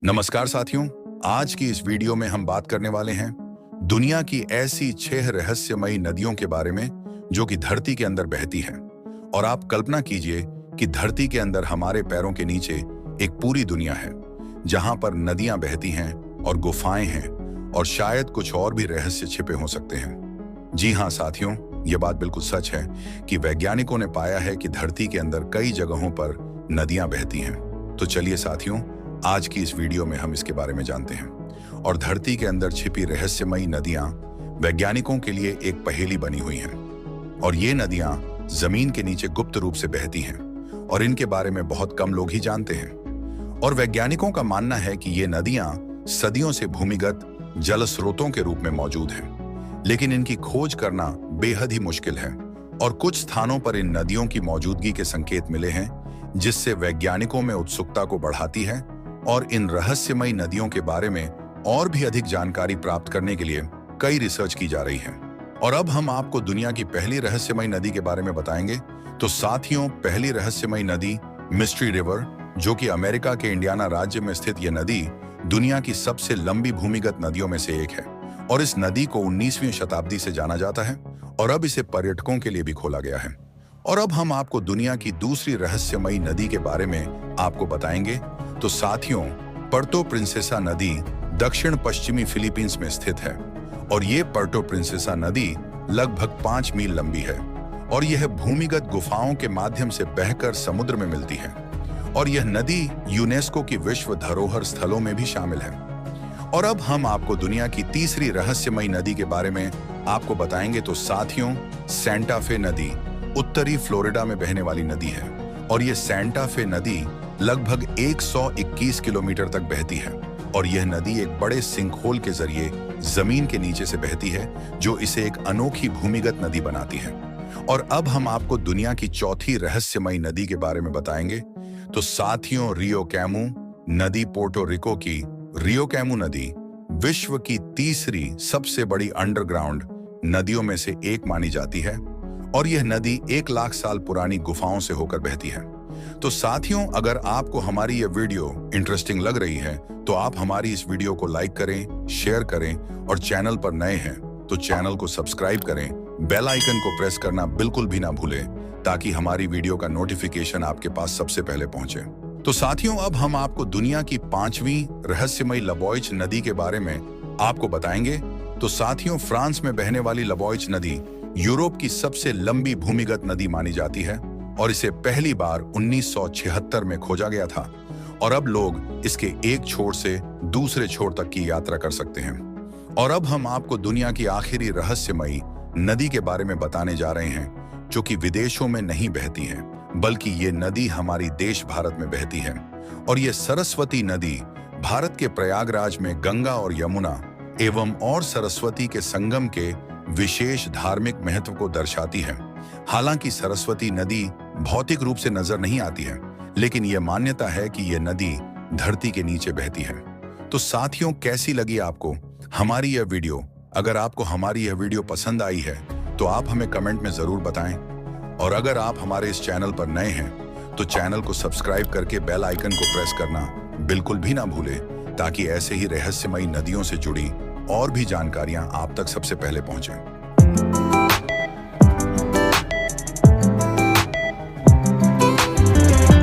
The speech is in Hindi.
नमस्कार साथियों, आज की इस वीडियो में हम बात करने वाले हैं दुनिया की ऐसी 6 रहस्यमयी नदियों के बारे में जो कि धरती के अंदर बहती हैं। और आप कल्पना कीजिए कि धरती के अंदर हमारे पैरों के नीचे एक पूरी दुनिया है जहां पर नदियां बहती हैं और गुफाएं हैं और शायद कुछ और भी रहस्य छिपे हो सकते हैं। जी हाँ साथियों, ये बात बिल्कुल सच है कि वैज्ञानिकों ने पाया है कि धरती के अंदर कई जगहों पर नदियां बहती हैं। तो चलिए साथियों, आज की इस वीडियो में हम इसके बारे में जानते हैं। और धरती के अंदर छिपी रहस्यमयी नदियां वैज्ञानिकों के लिए एक पहेली बनी हुई हैं। और ये नदियां जमीन के नीचे गुप्त रूप से बहती हैं और इनके बारे में बहुत कम लोग ही जानते हैं। और वैज्ञानिकों का मानना है कि ये नदियां सदियों से भूमिगत जल स्रोतों के रूप में मौजूद हैं, लेकिन इनकी खोज करना बेहद ही मुश्किल है। और कुछ स्थानों पर इन नदियों की मौजूदगी के संकेत मिले हैं, जिससे वैज्ञानिकों में उत्सुकता को बढ़ाती है और इन रहस्यमयी नदियों के बारे में और भी अधिक जानकारी प्राप्त करने के लिए कई रिसर्च की जा रही है। और अब हम आपको दुनिया की पहली रहस्यमयी नदी के बारे में बताएंगे। तो साथियों, पहली रहस्यमयी नदी मिस्ट्री रिवर, जो कि अमेरिका के इंडियाना राज्य में स्थित यह नदी दुनिया की सबसे लंबी भूमिगत नदियों में से एक है। और इस नदी को 19वीं शताब्दी से जाना जाता है और अब इसे पर्यटकों के लिए भी खोला गया है। और अब हम आपको दुनिया की दूसरी रहस्यमयी नदी के बारे में आपको बताएंगे। तो साथियों, पर्टो प्रिंसेसा नदी दक्षिण पश्चिमी फिलीपींस में स्थित है। और ये पर्टो प्रिंसेसा नदी लगभग 5 मील लंबी है और यह भूमिगत गुफाओं के माध्यम से बहकर समुद्र में मिलती है। और यह नदी यूनेस्को की विश्व धरोहर स्थलों में भी शामिल है। और अब हम आपको दुनिया की तीसरी रहस्यमयी नदी के बारे में आपको बताएंगे। तो साथियों, सैंटा फे नदी उत्तरी फ्लोरिडा में बहने वाली नदी है। और यह सैंटा फे नदी लगभग 121 किलोमीटर तक बहती है। और यह नदी एक बड़े सिंकहोल के जरिए जमीन के नीचे से बहती है, जो इसे एक अनोखी भूमिगत नदी बनाती है। और अब हम आपको दुनिया की चौथी रहस्यमयी नदी के बारे में बताएंगे। तो साथियों, रियो कैमू नदी पोर्टो रिको की रियो कैमू नदी विश्व की तीसरी सबसे बड़ी अंडरग्राउंड नदियों में से एक मानी जाती है। और यह नदी 1 लाख साल पुरानी गुफाओं से होकर बहती है। तो साथियों, अगर आपको हमारी यह वीडियो इंटरेस्टिंग लग रही है तो आप हमारी इस वीडियो को लाइक करें, शेयर करें और चैनल पर नए हैं तो चैनल को सब्सक्राइब करें। बेल आइकन को प्रेस करना बिल्कुल भी ना भूलें ताकि हमारी वीडियो का नोटिफिकेशन आपके पास सबसे पहले पहुंचे। तो साथियों, अब हम आपको दुनिया की 5वीं रहस्यमयी लबॉइच नदी के बारे में आपको बताएंगे। तो साथियों, फ्रांस में बहने वाली लबॉइच नदी यूरोप की सबसे लंबी भूमिगत नदी मानी जाती है और इसे पहली बार 1976 में खोजा गया था। और अब लोग इसके एक छोर से दूसरे छोर तक की यात्रा कर सकते हैं। और अब हम आपको दुनिया की आखिरी रहस्यमयी नदी के बारे में बताने जा रहे हैं, जो कि विदेशों में नहीं बहती है, बल्कि ये नदी हमारी देश भारत में बहती है। और ये सरस्वती नदी भारत के प्रयागराज में गंगा और यमुना एवं और सरस्वती के संगम के विशेष धार्मिक महत्व को दर्शाती है। हालांकि सरस्वती नदी भौतिक रूप से नजर नहीं आती है, लेकिन यह मान्यता है कि यह नदी धरती के नीचे बहती है। तो साथियों, कैसी लगी आपको हमारी यह वीडियो? अगर आपको हमारी यह वीडियो पसंद आई है तो आप हमें कमेंट में जरूर बताएं। और अगर आप हमारे इस चैनल पर नए हैं तो चैनल को सब्सक्राइब करके बेल आइकन को प्रेस करना बिल्कुल भी ना भूलें, ताकि ऐसे ही रहस्यमयी नदियों से जुड़ी और भी जानकारियां आप तक सबसे पहले पहुंचें।